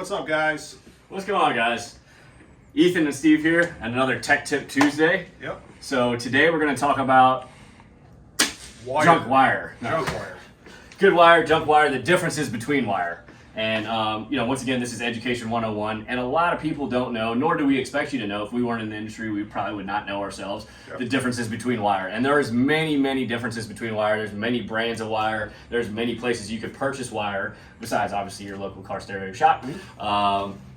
what's up, guys? What's going on, guys? Ethan and Steve here, and another Tech Tip Tuesday. Yep. So today we're going to talk about junk wire. Junk wire. Good wire, junk wire, the differences between wire. And, once again, this is Education 101, and a lot of people don't know, nor do we expect you to know. If we weren't in the industry, we probably would not know ourselves, the differences between wire. And there's many, many differences between wire. There's many brands of wire. There's many places you could purchase wire, besides, obviously, your local car stereo shop.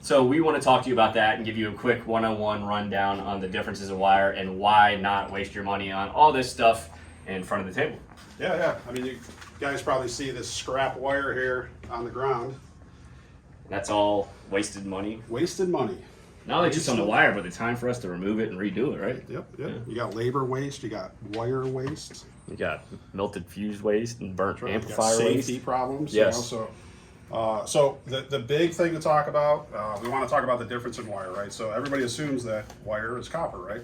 So we want to talk to you about that and give you a quick 101 rundown on the differences of wire and why not waste your money on all this stuff in front of the table. Yeah. I mean, you guys probably see this scrap wire here on the ground. That's all wasted money. Wasted money. Not only just on the wire, but the time for us to remove it and redo it, right? Yep. You got labor waste, you got wire waste. You got melted fuse waste and burnt amplifier you got waste. safety problems. Yes. So the big thing to talk about, we want to talk about the difference in wire, right? So everybody assumes that wire is copper, right?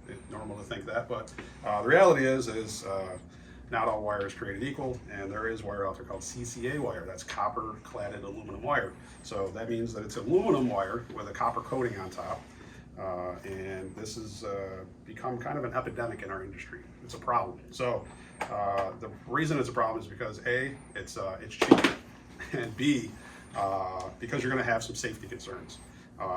It's normal to think that, but the reality is not all wire is created equal, and there is wire out there called CCA wire. That's copper cladded aluminum wire. So that means that it's aluminum wire with a copper coating on top, and this has become kind of an epidemic in our industry. It's a problem. So the reason it's a problem is because A, it's cheap, and B, because you're going to have some safety concerns.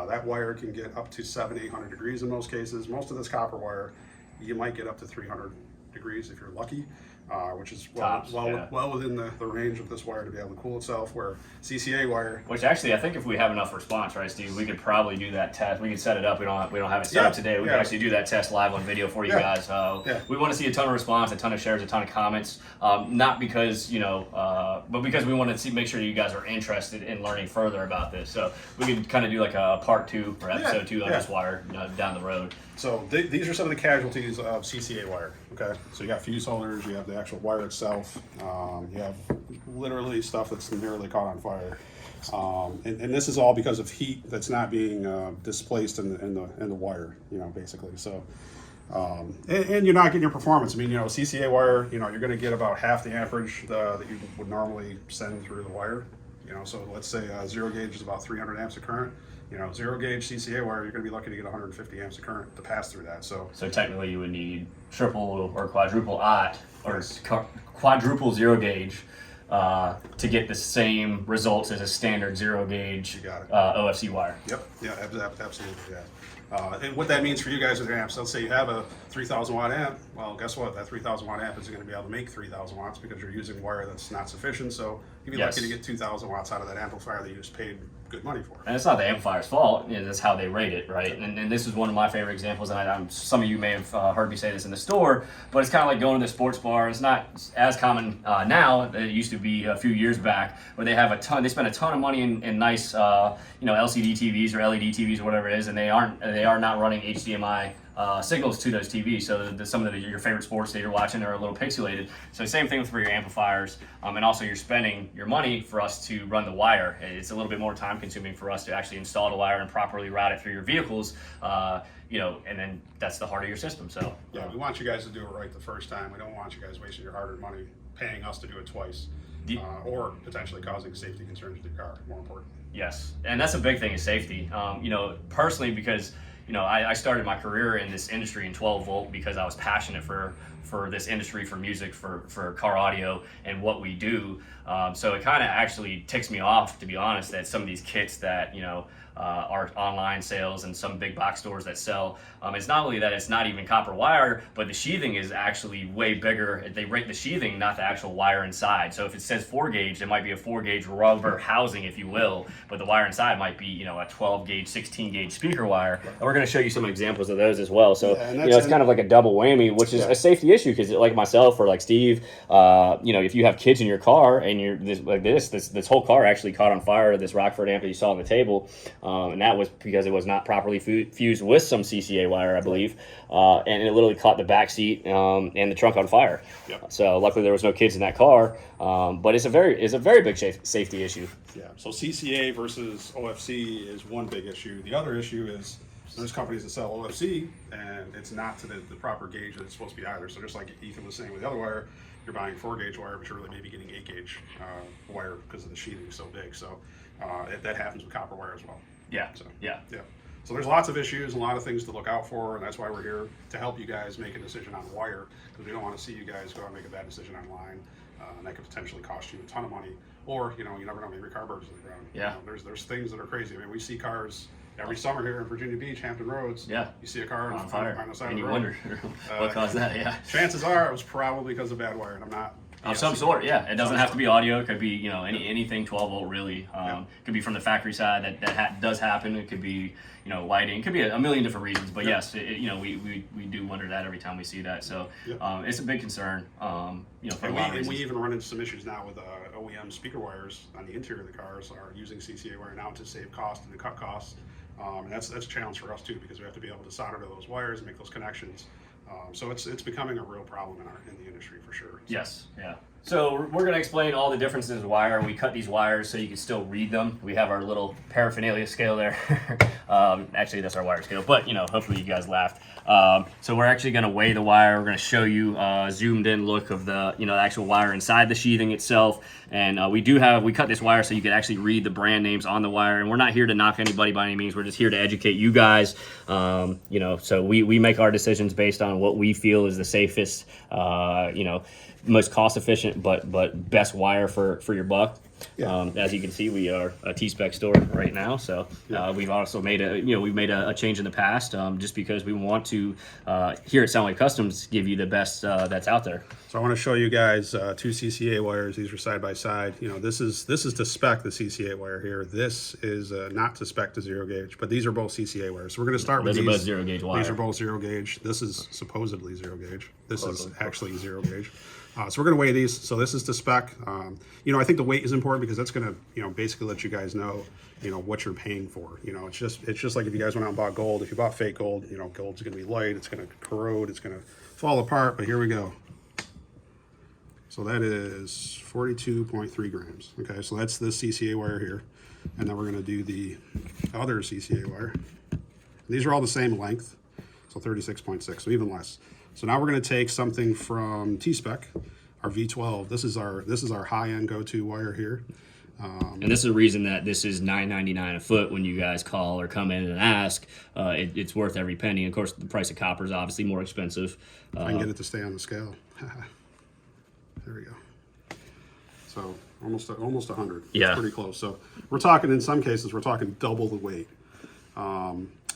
That wire can get up to 700-800 degrees in most cases. Most of this copper wire, you might get up to 300 degrees if you're lucky, which is well within the range of this wire to be able to cool itself, where CCA wire... Which actually, I think if we have enough response, right, Steve, we could probably do that test. We could set it up. We don't have it set up today. We can actually do that test live on video for you guys. We want to see a ton of response, a ton of shares, a ton of comments. Not because, but because we want to make sure you guys are interested in learning further about this. So we could kind of do like a part 2 or episode 2 on this wire down the road. So these are some of the casualties of CCA wire, okay? So you got fuse holders, you have the actual wire itself, you have literally stuff that's nearly caught on fire. And this is all because of heat that's not being displaced in the wire, basically. So, and you're not getting your performance. I mean, CCA wire, you're going to get about half the amperage that you would normally send through the wire. So let's say 0 gauge is about 300 amps of current. 0 gauge CCA wire, you're going to be lucky to get 150 amps of current to pass through that. So technically, you would need triple or quadruple OT or quadruple 0 gauge to get the same results as a standard 0 gauge OFC wire. Yep. Yeah. Absolutely. Yeah. And what that means for you guys with your amps, let's say you have a 3,000 watt amp. Well, guess what? That 3,000 watt amp isn't going to be able to make 3,000 watts because you're using wire that's not sufficient. So you'd be lucky to get 2,000 watts out of that amplifier that you just paid good money for. And it's not the amplifier's fault. That's how they rate it, right? And this is one of my favorite examples. And some of you may have heard me say this in the store, but it's kind of like going to the sports bar. It's not as common now that it used to be a few years back, where they have they spend a ton of money in nice, LCD TVs or LED TVs or whatever it is, and they are not running HDMI signals to those TVs, so some of your favorite sports that you're watching are a little pixelated. So same thing for your amplifiers, and also you're spending your money for us to run the wire. It's a little bit more time consuming for us to actually install the wire and properly route it through your vehicles, and then that's the heart of your system. So we want you guys to do it right the first time. We don't want you guys wasting your hard-earned money paying us to do it twice, or potentially causing safety concerns with your car, more important. Yes, and that's a big thing is safety. Personally, because I started my career in this industry in 12 volt because I was passionate for this industry, for music, for car audio and what we do. So it kind of actually ticks me off, to be honest, that some of these kits that, are online sales and some big box stores that sell, it's not only that it's not even copper wire, but the sheathing is actually way bigger. They rate the sheathing, not the actual wire inside. So if it says 4 gauge, it might be a 4 gauge rubber housing, if you will, but the wire inside might be, a 12 gauge, 16 gauge speaker wire. And we're going to show you some examples of those as well. So, it's kind of like a double whammy, which is a safety issue because like myself or like Steve, if you have kids in your car and you're this whole car actually caught on fire, this Rockford amp that you saw on the table, and that was because it was not properly fused with some CCA wire, I believe, and it literally caught the back seat and the trunk on fire. So luckily there was no kids in that car, but it's a very big safety issue. So CCA versus OFC is one big issue. The other issue is there's companies that sell OFC and it's not to the proper gauge that it's supposed to be either. So just like Ethan was saying with the other wire, you're buying 4 gauge wire, but you're really maybe getting 8 gauge wire because of the sheathing so big. So that happens with copper wire as well. Yeah. So, Yeah. yeah. So there's lots of issues and a lot of things to look out for, and that's why we're here to help you guys make a decision on wire, because we don't want to see you guys go out and make a bad decision online, and that could potentially cost you a ton of money. Or, you know, you never know, maybe your car burns to the ground. Yeah. You know, there's things that are crazy. I mean, we see cars every summer here in Virginia Beach, Hampton Roads. Yeah. You see a car On fire. on the side And of you the road. wonder what caused that. Yeah. Chances are it was probably because of bad wire, and I'm not. Of some sort, yeah. It doesn't have to be audio. It could be, you know, anything 12 volt really. Yeah. It could be from the factory side that does happen. It could be, you know, lighting. It could be a million different reasons. But Yeah. yes, you know, we do wonder that every time we see that. So Yeah. it's a big concern. You know, for a lot of And reasons. we even run into some issues now with OEM speaker wires on the interior of the cars are using CCA wire now to save cost and to cut costs. And that's a challenge for us too, because we have to be able to solder to those wires and make those connections. So it's becoming a real problem in the industry for sure. Yes, yeah. So we're going to explain all the differences in wire. We cut these wires so you can still read them. We have our little paraphernalia scale there. Actually, that's our wire scale, but you know, hopefully you guys laughed. So we're actually going to weigh the wire. We're going to show you a zoomed in look of the, you know, the actual wire inside the sheathing itself. And we cut this wire so you can actually read the brand names on the wire. And we're not here to knock anybody by any means. We're just here to educate you guys. You know, so we make our decisions based on what we feel is the safest, you know, most cost efficient but best wire for your buck. Yeah. As you can see, we are a T-Spec store right now, so we've also made a change in the past, just because we want to here at Soundwave Customs give you the best that's out there. So I want to show you guys two CCA wires. These are side by side. You know, this is to spec the CCA wire here. This is not to spec to zero gauge, but these are both CCA wires. So we're going to start with Those these. are both zero gauge wire. These are both zero gauge. This is supposedly zero gauge. This is actually zero gauge. So we're going to weigh these. So this is to spec. You know, I think the weight is important because that's going to, you know, basically let you guys know, you know, what you're paying for. You know, it's just like if you guys went out and bought gold. If you bought fake gold, you know, gold's going to be light. It's going to corrode. It's going to fall apart. But here we go. So that is 42.3 grams. Okay, so that's this CCA wire here. And then we're going to do the other CCA wire. These are all the same length. So 36.6, so even less. So now we're going to take something from T-Spec, our V12. This is our high-end go-to wire here. And this is the reason that this is $9.99 a foot when you guys call or come in and ask. It's worth every penny. Of course, the price of copper is obviously more expensive. I can get it to stay on the scale. There we go. So almost 100. Yeah. It's pretty close. So we're talking, in some cases, we're talking double the weight.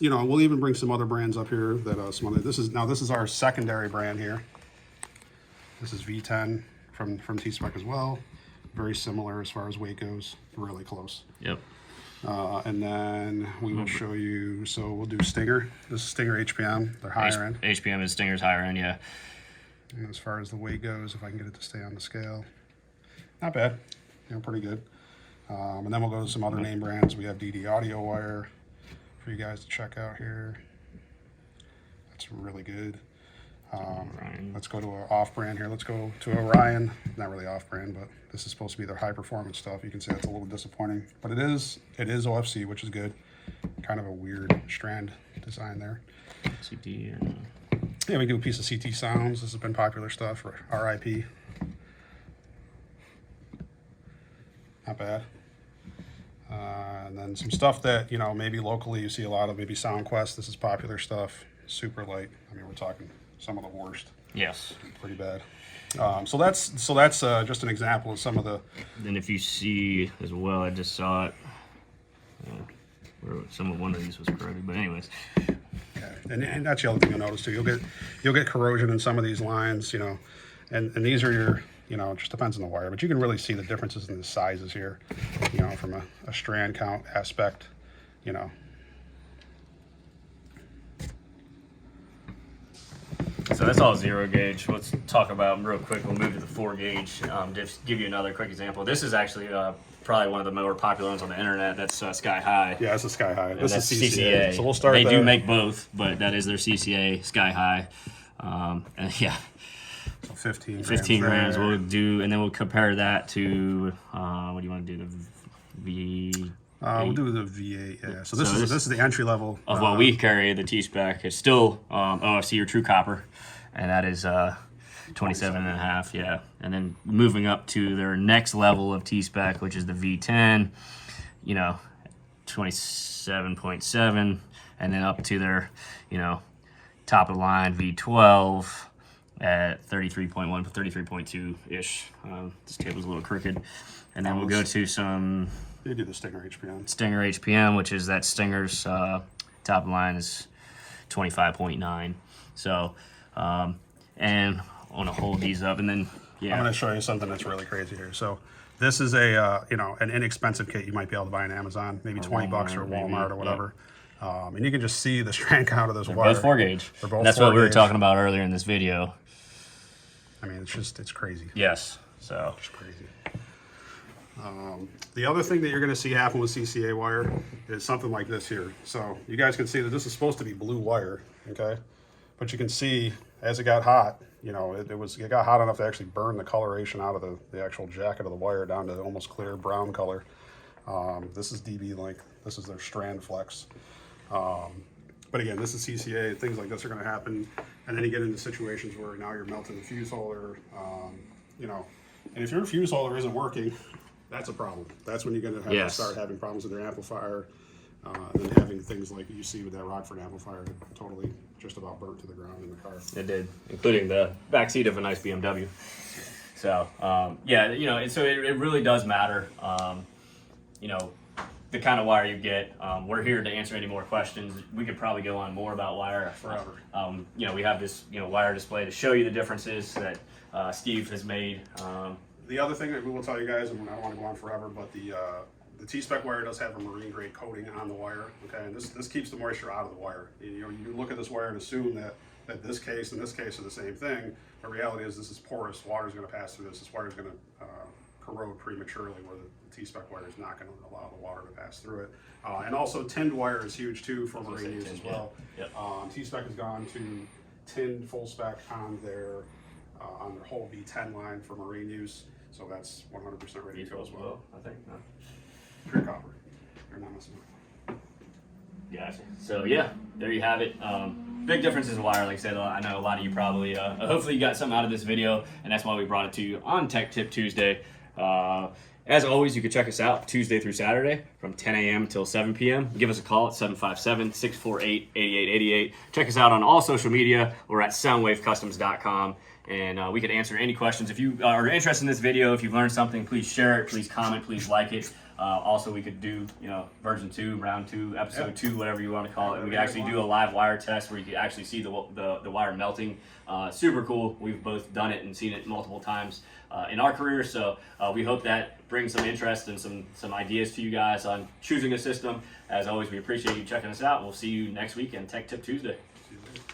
You know, we'll even bring some other brands up here that this is our secondary brand here. This is V10 from T-Spec as well. Very similar as far as weight goes, really close. Yep. And then we will show you, so we'll do Stinger. This is Stinger HPM, they're higher end. HPM is Stinger's higher end, yeah. And as far as the weight goes, if I can get it to stay on the scale, not bad, you know, pretty good. And then we'll go to some other name brands. We have DD Audio Wire for you guys to check out here. That's really good. Let's go to an off-brand here. Let's go to Orion. Not really off-brand, but this is supposed to be their high-performance stuff. You can see that's a little disappointing, but it is OFC, which is good. Kind of a weird strand design there. CT. Yeah, we do a piece of CT Sounds. This has been popular stuff for RIP. Not bad. And then some stuff that, you know, maybe locally you see a lot of, maybe SoundQuest. This is popular stuff. Super light. I mean, we're talking some of the worst. Yes. Pretty bad. So that's just an example of some of the. Then if you see as well, I just saw it. One of these was corroded, but anyways. Yeah, and that's the other thing you'll notice too. You'll get corrosion in some of these lines, you know, and these are your, you know, it just depends on the wire, but you can really see the differences in the sizes here, you know, from a strand count aspect, you know. So that's all zero gauge. Let's talk about them real quick. We'll move to the 4 gauge. Just give you another quick example. This is actually probably one of the more popular ones on the internet. That's Sky High. Yeah, it's a Sky High. This That's is CCA. So we'll start They there. do make both, but that is their CCA Sky High. And yeah, So 15 grams. 15 grams. there. We'll do, and then we'll compare that to what do you want to do? The V. We'll do the V8. Yeah. So this is the entry level Of what we carry, the T-Spec, it's still OFC or True Copper, and that is 27.5, yeah. And then moving up to their next level of T-Spec, which is the V10, you know, 27.7, and then up to their, you know, top of the line V12 at 33.1, 33.2 ish. This cable's a little crooked, and then we'll go to some You do the Stinger HPM. Stinger HPM, which is that Stinger's top of the line is 25.9. So, and I want to hold these up, and then I'm yeah, going to show you something that's really crazy here. So this is a you know, an inexpensive kit you might be able to buy on Amazon, maybe 20 bucks or maybe, Walmart or whatever. And you can just see the strand count of this they're wire. both 4 gauge. They're both That's 4 what we were gauge. talking about earlier in this video. I mean, it's crazy. Yes. So It's crazy. The other thing that you're going to see happen with CCA wire is something like this here. So you guys can see that this is supposed to be blue wire, okay? But you can see as it got hot, you know, it got hot enough to actually burn the coloration out of the actual jacket of the wire down to almost clear brown color. This is DB Link. This is their strand flex. But again, this is CCA. Things like this are going to happen, and then you get into situations where now you're melting the fuse holder, you know. And if your fuse holder isn't working, that's a problem. That's when you're going to have to Yes. start having problems with your amplifier, and then having things like you see with that Rockford amplifier totally just about burnt to the ground in the car. it did, including the back seat of a nice BMW. So yeah, you know, and so it really does matter. You know, the kind of wire you get. We're here to answer any more questions. We could probably go on more about wire Forever. You know, we have this, you know, wire display to show you the differences that Steve has made. The other thing that we will tell you guys, and I don't want to go on forever, but the T-Spec wire does have a marine grade coating on the wire. Okay, and this keeps the moisture out of the wire. You know, you look at this wire and assume that this case and this case are the same thing. The reality is this is porous. Water is going to pass through this. This wire is going to corrode prematurely, where the T-Spec wire is not going to allow the water to pass through it. And also tinned wire is huge too for marine use as well. Yep. T-Spec has gone to tinned full spec on their whole V10 line for marine use. So that's 100% ready to go as well. I think. No. Pure copper. They're not messing with. Gotcha. So yeah, there you have it. Big differences in wire. Like I said, I know a lot of you probably, hopefully you got something out of this video, and that's why we brought it to you on Tech Tip Tuesday. As always, you can check us out Tuesday through Saturday from 10 a.m. till 7 p.m. Give us a call at 757-648-8888. Check us out on all social media. We're at soundwavecustoms.com. And we could answer any questions. If you are interested in this video, if you've learned something, please share it, please comment, please like it. Also, we could do, you know, version 2, round 2, episode 2, whatever you want to call it. We could actually do a live wire test where you could actually see the wire melting. Super cool. We've both done it and seen it multiple times in our career. So we hope that brings some interest and some ideas to you guys on choosing a system. As always, we appreciate you checking us out. We'll see you next week in Tech Tip Tuesday. See you later.